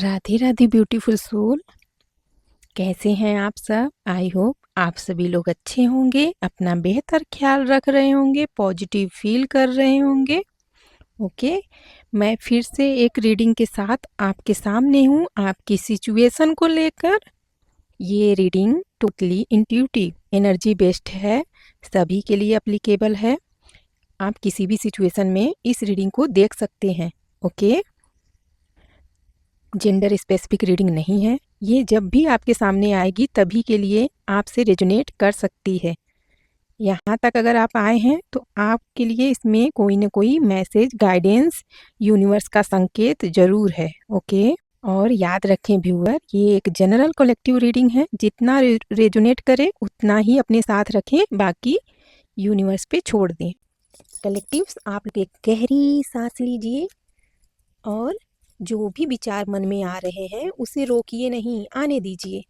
Radhe Radhe beautiful soul. कैसे हैं आप सब? आई होप आप सभी लोग अच्छे होंगे, अपना बेहतर ख्याल रख रहे होंगे, पॉजिटिव फील कर रहे होंगे। ओके, मैं फिर से एक रीडिंग के साथ आपके सामने हूँ, आपकी सिचुएशन को लेकर। ये reading totally intuitive energy based है, सभी के लिए एप्लीकेबल है। आप किसी भी सिचुएशन में इस रीडिंग को देख सकते हैं। ओके, जेंडर स्पेसिफिक रीडिंग नहीं है। ये जब भी आपके सामने आएगी तभी के लिए आपसे रेजोनेट कर सकती है। यहाँ तक अगर आप आए हैं तो आपके लिए इसमें कोई ना कोई मैसेज, गाइडेंस, यूनिवर्स का संकेत जरूर है। ओके, और याद रखें व्यूअर, ये एक जनरल कलेक्टिव रीडिंग है। जितना रेजोनेट करे उतना ही अपने साथ रखें, बाकी यूनिवर्स पे छोड़ दें। कलेक्टिव्स, आप एक गहरी सांस लीजिए और जो भी विचार मन में आ रहे हैं उसे रोकिए नहीं, आने दीजिए।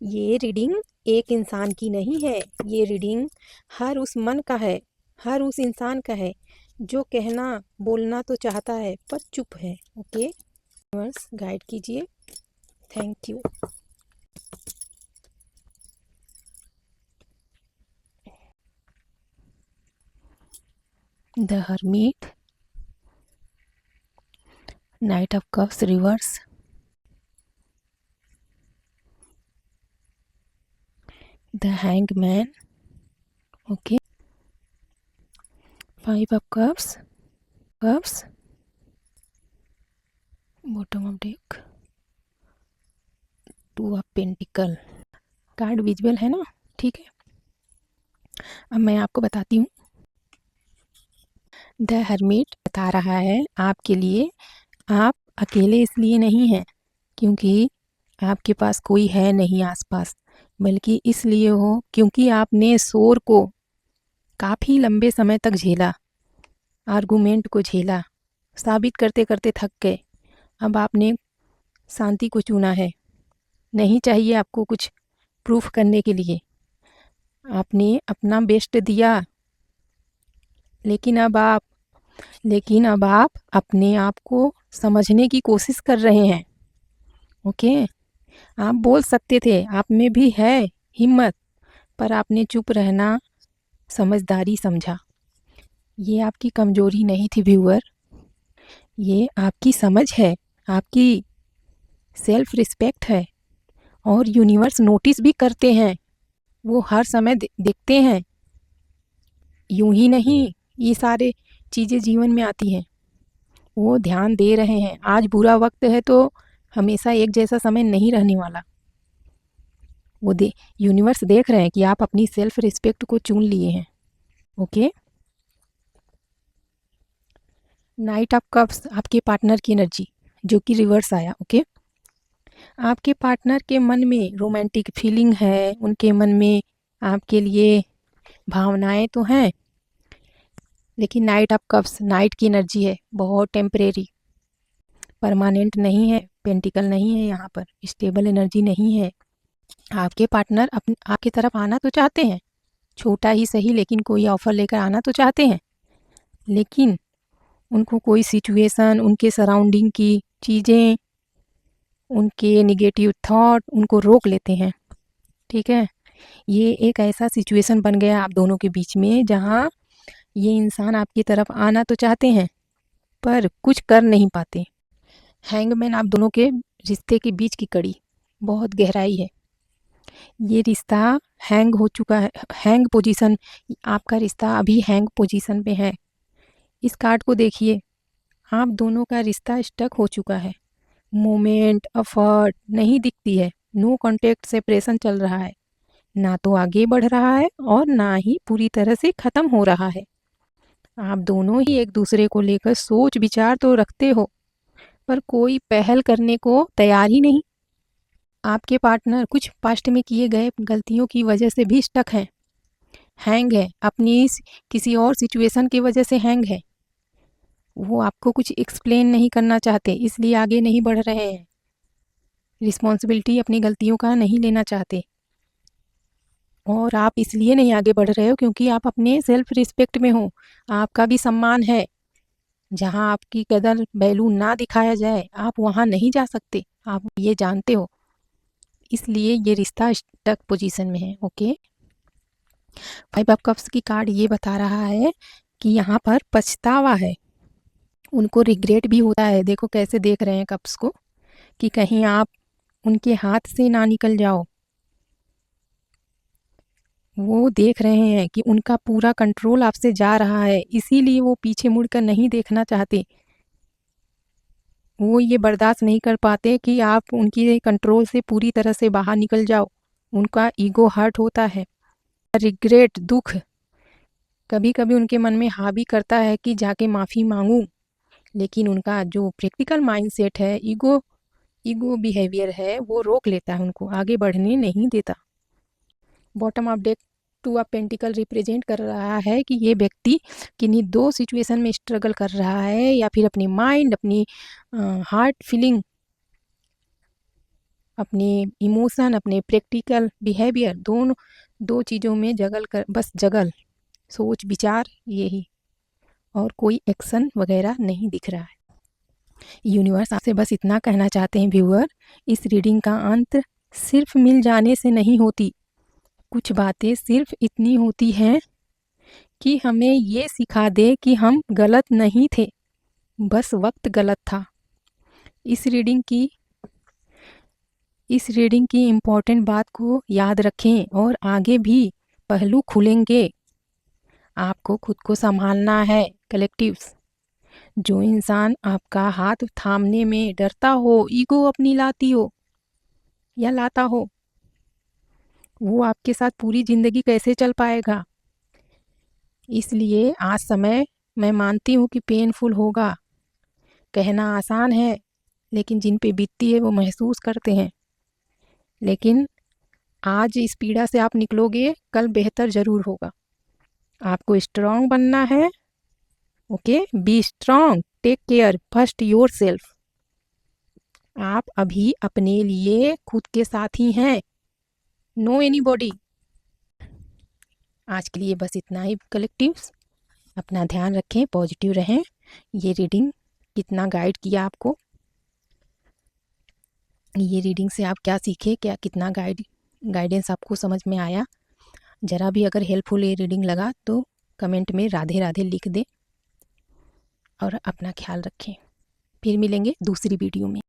ये रीडिंग एक इंसान की नहीं है, ये रीडिंग हर उस मन का है, हर उस इंसान का है जो कहना बोलना तो चाहता है पर चुप है। ओके, यूनिवर्स गाइड कीजिए। Thank you. The hermit, night of cups reverse, the hangman. Okay, five of cups, cups, bottom of deck, two of pentacle. Card visual है ना? ठीक है, अब मैं आपको बताती हूँ। द हर्मिट बता रहा है आपके लिए, आप अकेले इसलिए नहीं हैं क्योंकि आपके पास कोई है नहीं आसपास, बल्कि इसलिए हो क्योंकि आपने शोर को काफ़ी लंबे समय तक झेला, आर्गुमेंट को झेला, साबित करते करते थक गए। अब आपने शांति को चुना है। नहीं चाहिए आपको कुछ प्रूफ करने के लिए। आपने अपना बेस्ट दिया, लेकिन अब आप अपने आप को समझने की कोशिश कर रहे हैं। ओके, आप बोल सकते थे, आप में भी है हिम्मत, पर आपने चुप रहना समझदारी समझा। ये आपकी कमजोरी नहीं थी व्यूअर, ये आपकी समझ है, आपकी सेल्फ रिस्पेक्ट है। और यूनिवर्स नोटिस भी करते हैं, वो हर समय देखते हैं। यूं ही नहीं ये सारे चीज़ें जीवन में आती हैं, वो ध्यान दे रहे हैं। आज बुरा वक्त है तो हमेशा एक जैसा समय नहीं रहने वाला। वो यूनिवर्स देख रहे हैं कि आप अपनी सेल्फ रिस्पेक्ट को चुन लिए हैं। ओके, नाइट ऑफ कप्स, आपके पार्टनर की एनर्जी जो कि रिवर्स आया। ओके, आपके पार्टनर के मन में रोमांटिक फीलिंग है, उनके मन में आपके लिए भावनाएं तो हैं, लेकिन नाइट ऑफ कप्स नाइट की एनर्जी है, बहुत टेम्परेरी, परमानेंट नहीं है, पेंटिकल नहीं है, यहाँ पर स्टेबल एनर्जी नहीं है। आपके पार्टनर आपकी तरफ आना तो चाहते हैं, छोटा ही सही, लेकिन कोई ऑफर लेकर आना तो चाहते हैं, लेकिन उनको कोई सिचुएशन, उनके सराउंडिंग की चीज़ें, उनके निगेटिव थॉट उनको रोक लेते हैं। ठीक है, ये एक ऐसा सिचुएशन बन गया आप दोनों के बीच में जहाँ ये इंसान आपकी तरफ आना तो चाहते हैं पर कुछ कर नहीं पाते। हैंगमैन, आप दोनों के रिश्ते के बीच की कड़ी, बहुत गहराई है। ये रिश्ता हैंग हो चुका है, हैंग पोजीशन, आपका रिश्ता अभी हैंग पोजीशन पे है। इस कार्ड को देखिए, आप दोनों का रिश्ता स्टक हो चुका है। मोमेंट, एफर्ट नहीं दिखती है, नो कॉन्टेक्ट, सेपरेशन चल रहा है, ना तो आगे बढ़ रहा है और ना ही पूरी तरह से ख़त्म हो रहा है। आप दोनों ही एक दूसरे को लेकर सोच विचार तो रखते हो, पर कोई पहल करने को तैयार ही नहीं। आपके पार्टनर कुछ पास्ट में किए गए गलतियों की वजह से भी स्टक हैं, हैंग है, अपनी किसी और सिचुएशन की वजह से हैंग है। वो आपको कुछ एक्सप्लेन नहीं करना चाहते, इसलिए आगे नहीं बढ़ रहे हैं। रिस्पॉन्सिबिलिटी अपनी गलतियों का नहीं लेना चाहते, और आप इसलिए नहीं आगे बढ़ रहे हो क्योंकि आप अपने सेल्फ रिस्पेक्ट में हो, आपका भी सम्मान है। जहाँ आपकी कदर वैल्यू ना दिखाया जाए, आप वहाँ नहीं जा सकते, आप ये जानते हो। इसलिए ये रिश्ता स्टक पोजीशन में है। ओके, 5 ऑफ कप्स की कार्ड ये बता रहा है कि यहाँ पर पछतावा है, उनको रिग्रेट भी होता है। देखो कैसे देख रहे हैं कप्स को, कि कहीं आप उनके हाथ से ना निकल जाओ। वो देख रहे हैं कि उनका पूरा कंट्रोल आपसे जा रहा है, इसीलिए वो पीछे मुड़कर नहीं देखना चाहते। वो ये बर्दाश्त नहीं कर पाते कि आप उनकी कंट्रोल से पूरी तरह से बाहर निकल जाओ। उनका ईगो हर्ट होता है। रिग्रेट, दुख कभी कभी उनके मन में हावी करता है कि जाके माफ़ी मांगूं, लेकिन उनका जो प्रैक्टिकल माइंडसेट है, ईगो बिहेवियर है, वो रोक लेता है, उनको आगे बढ़ने नहीं देता। Bottom of deck 2 of pentacle represent कर रहा है कि ये व्यक्ति किन्हीं दो सिचुएशन में स्ट्रगल कर रहा है, या फिर अपनी माइंड, अपनी हार्ट फीलिंग, अपने इमोशन, अपने प्रैक्टिकल बिहेवियर, दोनों दो चीज़ों में जगल सोच विचार यही, और कोई एक्शन वगैरह नहीं दिख रहा है। यूनिवर्स आपसे बस इतना कहना चाहते हैं व्यूअर, इस रीडिंग का अंत सिर्फ मिल जाने से नहीं होती। कुछ बातें सिर्फ इतनी होती हैं कि हमें ये सिखा दे कि हम गलत नहीं थे, बस वक्त गलत था। इस रीडिंग की इम्पोर्टेंट बात को याद रखें, और आगे भी पहलू खुलेंगे। आपको खुद को संभालना है कलेक्टिव्स। जो इंसान आपका हाथ थामने में डरता हो, ईगो अपनी लाती हो या लाता हो, वो आपके साथ पूरी ज़िंदगी कैसे चल पाएगा। इसलिए आज समय, मैं मानती हूँ कि पेनफुल होगा, कहना आसान है, लेकिन जिन पे बीतती है वो महसूस करते हैं। लेकिन आज इस पीड़ा से आप निकलोगे, कल बेहतर ज़रूर होगा। आपको स्ट्रांग बनना है। Okay, be strong, take care, first yourself. आप अभी अपने लिए खुद के साथी हैं, नो एनीबॉडी। आज के लिए बस इतना ही कलेक्टिव्स। अपना ध्यान रखें, पॉजिटिव रहें। ये रीडिंग कितना गाइड किया आपको, ये रीडिंग से आप क्या सीखे, क्या कितना गाइडेंस आपको समझ में आया। ज़रा भी अगर हेल्पफुल ये रीडिंग लगा तो कमेंट में राधे राधे लिख दें, और अपना ख्याल रखें। फिर मिलेंगे दूसरी वीडियो में।